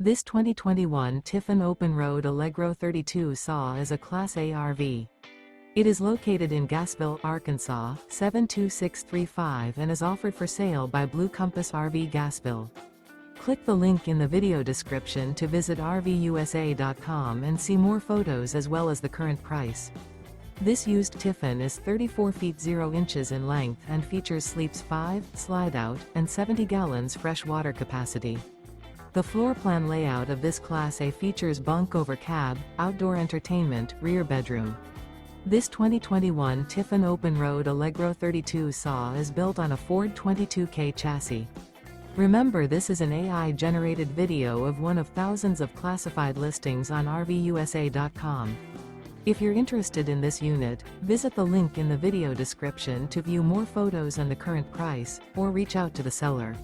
This 2021 Tiffin Open Road Allegro 32 SAW is a Class A RV. It is located in Gassville, Arkansas, 72635 and is offered for sale by Blue Compass RV Gassville. Click the link in the video description to visit RVUSA.com and see more photos as well as the current price. This used Tiffin is 34 feet 0 inches in length and features sleeps 5, Slideout, and 70 gallons fresh water capacity. The floor plan layout of this Class A features bunk over cab, outdoor entertainment, rear bedroom. This 2021 Tiffin Open Road Allegro 32 SAW is built on a Ford 22K chassis. Remember, this is an AI-generated video of one of thousands of classified listings on RVUSA.com. If you're interested in this unit, visit the link in the video description to view more photos and the current price, or reach out to the seller.